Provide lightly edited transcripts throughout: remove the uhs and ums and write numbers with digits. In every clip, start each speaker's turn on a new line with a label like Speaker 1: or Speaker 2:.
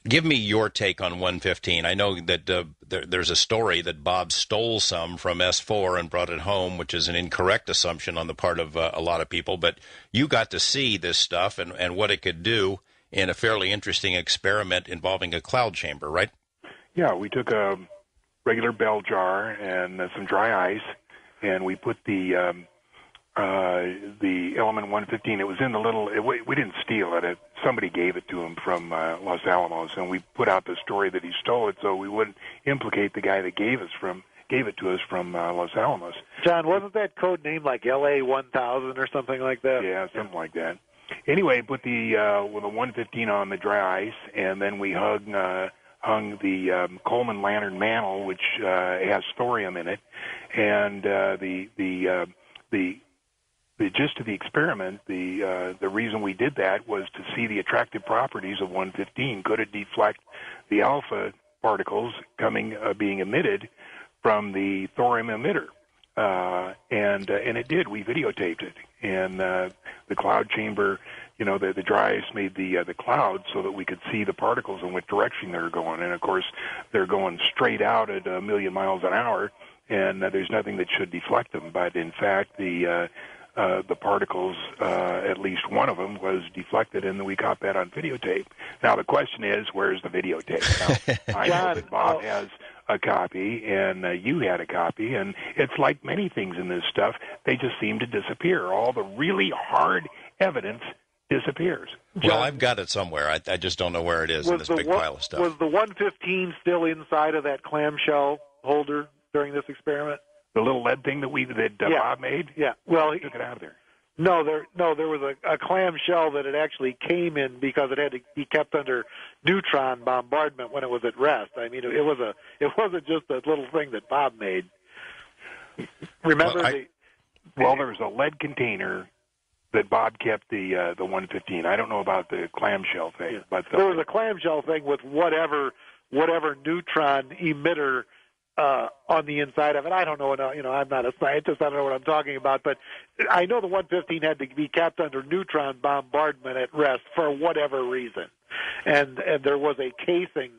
Speaker 1: Give me your take on 115. I know that there's a story that Bob stole some from S4 and brought it home, which is an incorrect assumption on the part of a lot of people. But you got to see this stuff and what it could do in a fairly interesting experiment involving a cloud chamber, right?
Speaker 2: Yeah, we took a regular bell jar and some dry ice, and we put the element 115. It was in the little. We didn't steal it. Somebody gave it to him from Los Alamos, and we put out the story that he stole it, so we wouldn't implicate the guy that gave it to us from Los Alamos.
Speaker 3: John, wasn't that code name like LA 1000 or something like that?
Speaker 2: Yeah, something like that. Anyway, put the 115 on the dry ice, and then we hung the Coleman lantern mantle, which has thorium in it, and the gist of the experiment, the reason we did that was to see the attractive properties of 115. Could it deflect the alpha particles being emitted from the thorium emitter? And it did. We videotaped it, and the cloud chamber, the dry ice made the clouds so that we could see the particles in what direction they're going. And of course, they're going straight out at 1 million miles an hour, and there's nothing that should deflect them. But in fact, the particles, at least one of them, was deflected, and we caught that on videotape. Now, the question is, where's the videotape? Now, I know that Bob has a copy, and you had a copy, and it's like many things in this stuff. They just seem to disappear. All the really hard evidence disappears.
Speaker 1: Well, I've got it somewhere. I just don't know where it is in this big pile of stuff.
Speaker 3: Was the 115 still inside of that clamshell holder during this experiment?
Speaker 2: The little lead thing that Bob made?
Speaker 3: Yeah. Well,
Speaker 2: he took it out of there.
Speaker 3: No, there was a clam shell that it actually came in because it had to be kept under neutron bombardment when it was at rest. I mean, it wasn't just a little thing that Bob made. Remember
Speaker 2: there was a lead container that Bob kept the 115. I don't know about the clamshell thing, but
Speaker 3: there was a clamshell thing with whatever neutron emitter on the inside of it. I don't know. I'm not a scientist. I don't know what I'm talking about. But I know the 115 had to be kept under neutron bombardment at rest for whatever reason, and there was a casing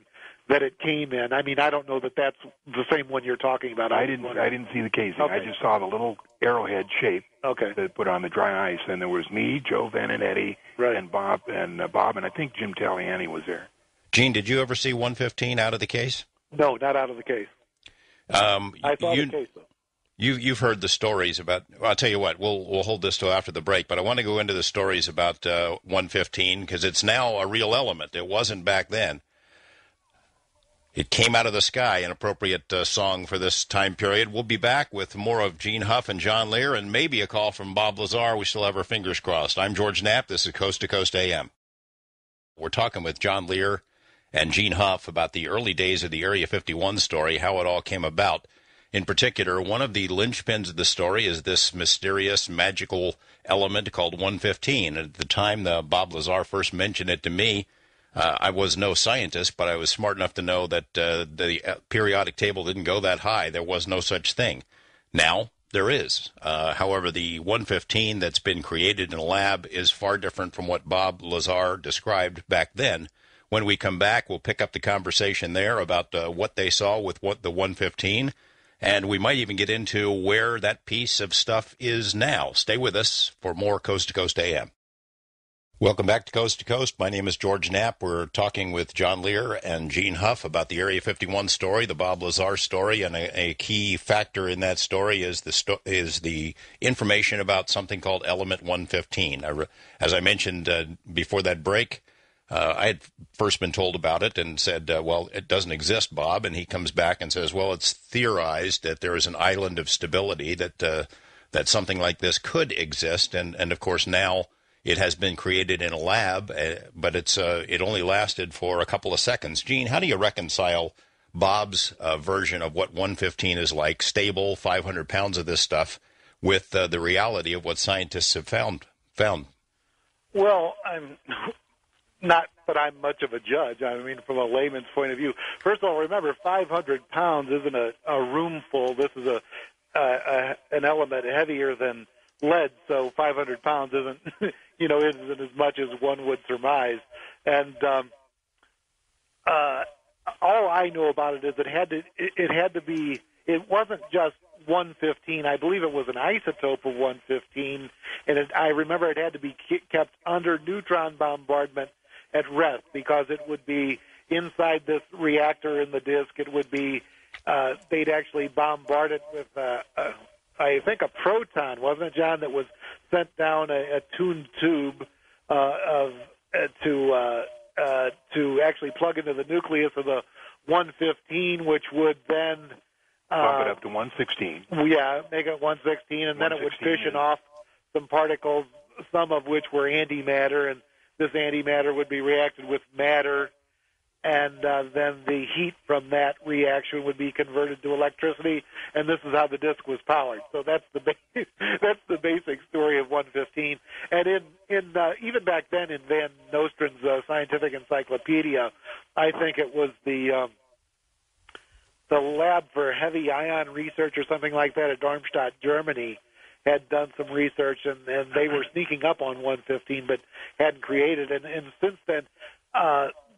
Speaker 3: that it came in. I mean, I don't know that that's the same one you're talking about.
Speaker 2: I didn't see the casing. Okay. I just saw the little arrowhead shape that put on the dry ice, and there was me, Joe Vaninetti, and Bob, and I think Jim Taliani was there.
Speaker 1: Gene, did you ever see 115 out of the case?
Speaker 3: No, not out of the case. I saw the case, though.
Speaker 1: You've heard the stories about. Well, I'll tell you what. We'll hold this till after the break. But I want to go into the stories about 115 because it's now a real element. It wasn't back then. It came out of the sky, an appropriate song for this time period. We'll be back with more of Gene Huff and John Lear, and maybe a call from Bob Lazar. We still have our fingers crossed. I'm George Knapp. This is Coast to Coast AM. We're talking with John Lear and Gene Huff about the early days of the Area 51 story, how it all came about. In particular, one of the linchpins of the story is this mysterious, magical element called 115. At the time Bob Lazar first mentioned it to me, I was no scientist, but I was smart enough to know that the periodic table didn't go that high. There was no such thing. Now, there is. However, the 115 that's been created in a lab is far different from what Bob Lazar described back then. When we come back, we'll pick up the conversation there about what they saw with the 115, and we might even get into where that piece of stuff is now. Stay with us for more Coast to Coast AM. Welcome back to Coast. My name is George Knapp. We're talking with John Lear and Gene Huff about the Area 51 story, the Bob Lazar story, and a key factor in that story is the information about something called Element 115. As I mentioned before that break, I had first been told about it and said, well, it doesn't exist, Bob. And he comes back and says, well, it's theorized that there is an island of stability, that something like this could exist. And of course, now it has been created in a lab, but it only lasted for a couple of seconds. Gene, how do you reconcile Bob's version of what 115 is like, stable, 500 pounds of this stuff, with the reality of what scientists have found?
Speaker 3: Well, not that I'm much of a judge. I mean, from a layman's point of view. First of all, remember, 500 pounds isn't a room full. This is an element heavier than lead, so 500 pounds isn't as much as one would surmise. And all I know about it is it had to be. It wasn't just 115. I believe it was an isotope of 115, and I remember it had to be kept under neutron bombardment at rest because it would be inside this reactor in the disk. It would be they'd actually bombard it with I think a proton, wasn't it, John, that was sent down a tuned tube to actually plug into the nucleus of the 115, which would then
Speaker 2: bump it up to 116.
Speaker 3: Yeah, make it 116, and then it would fission off some particles, some of which were antimatter, and this antimatter would be reacted with matter, and then the heat from that reaction would be converted to electricity, and this is how the disk was powered. So that's the that's the basic story of 115. And in even back then in Van Nostrand's Scientific Encyclopedia, I think it was the Lab for Heavy Ion Research or something like that at Darmstadt, Germany, had done some research, and they were sneaking up on 115 but hadn't created. And since then,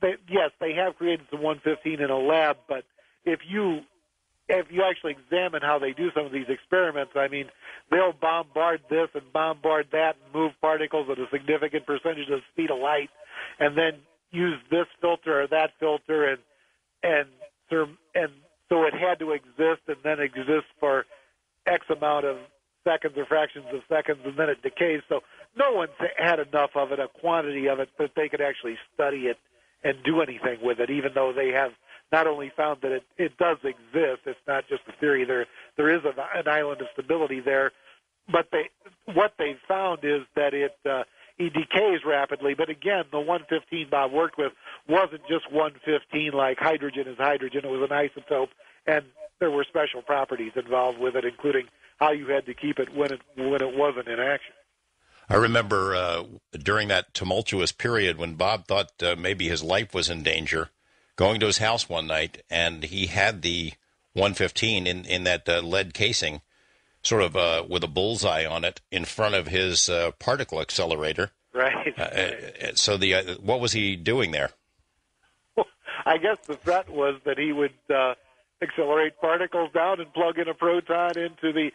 Speaker 3: they have created some 115 in a lab, but if you actually examine how they do some of these experiments, I mean, they'll bombard this and bombard that and move particles at a significant percentage of the speed of light, and then use this filter or that filter, and so it had to exist and then exist for X amount of seconds or fractions of seconds, and then it decays. So no one's had enough of it, a quantity of it, that they could actually study it and do anything with it, even though they have not only found that it does exist, it's not just a theory, there is an island of stability there, but what they found is that it decays rapidly. But again, the 115 Bob worked with wasn't just 115 like hydrogen is hydrogen. It was an isotope, and there were special properties involved with it, including how you had to keep it when it wasn't in action.
Speaker 1: I remember during that tumultuous period when Bob thought maybe his life was in danger, going to his house one night, and he had the 115 in that lead casing, sort of with a bullseye on it in front of his particle accelerator.
Speaker 3: Right.
Speaker 1: So what was he doing there?
Speaker 3: Well, I guess the threat was that he would accelerate particles down and plug in a proton into the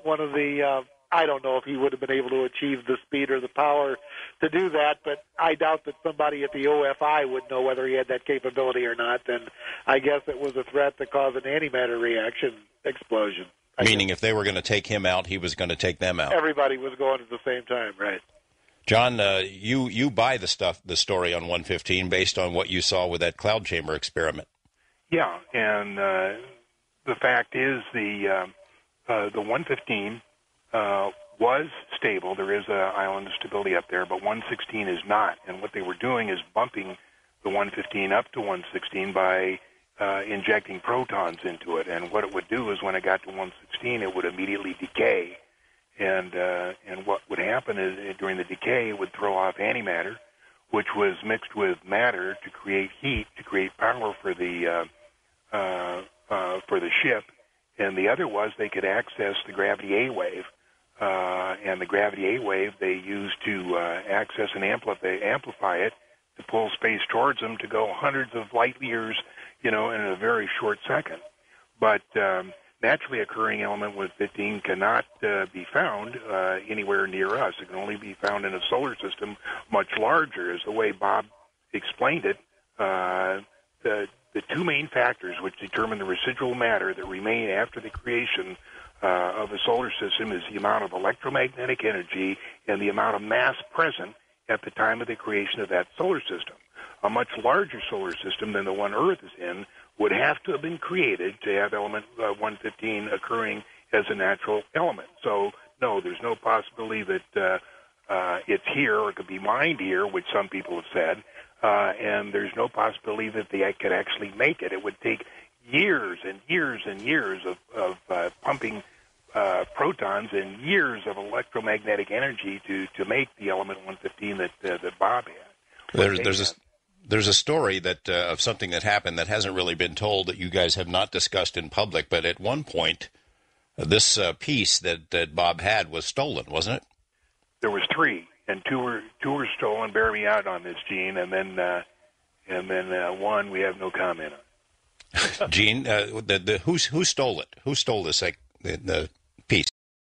Speaker 3: one of the. I don't know if he would have been able to achieve the speed or the power to do that, but I doubt that somebody at the OFI would know whether he had that capability or not. And I guess it was a threat to cause an antimatter reaction explosion.
Speaker 1: Meaning if they were going to take him out, he was going to take them out.
Speaker 3: Everybody was going at the same time, right?
Speaker 1: John, you buy the story on 115 based on what you saw with that cloud chamber experiment.
Speaker 2: Yeah, and the fact is the 115 was stable. There is an island of stability up there, but 116 is not. And what they were doing is bumping the 115 up to 116 by injecting protons into it. And what it would do is when it got to 116, it would immediately decay. And what would happen is during the decay, it would throw off antimatter, which was mixed with matter to create heat, to create power for the ship. And the other was they could access the gravity A wave. And the gravity A wave they used to access and amplify it to pull space towards them to go hundreds of light years, in a very short second. But naturally occurring element 115 cannot be found anywhere near us. It can only be found in a solar system much larger, is the way Bob explained it. The two main factors which determine the residual matter that remain after the creation of a solar system is the amount of electromagnetic energy and the amount of mass present at the time of the creation of that solar system. A much larger solar system than the one Earth is in would have to have been created to have element 115 occurring as a natural element. So, no, there's no possibility that it's here or it could be mined here, which some people have said, and there's no possibility that they could actually make it. It would take years and years and years of pumping protons and years of electromagnetic energy to make the element 115 that Bob had.
Speaker 1: There's a story that of something that happened that hasn't really been told that you guys have not discussed in public, but at one point this piece that Bob had was stolen, wasn't it?
Speaker 2: There was three, and two were stolen. Bear me out on this, Gene, and then and then one we have no comment on.
Speaker 1: Gene, who stole it? Who stole the piece?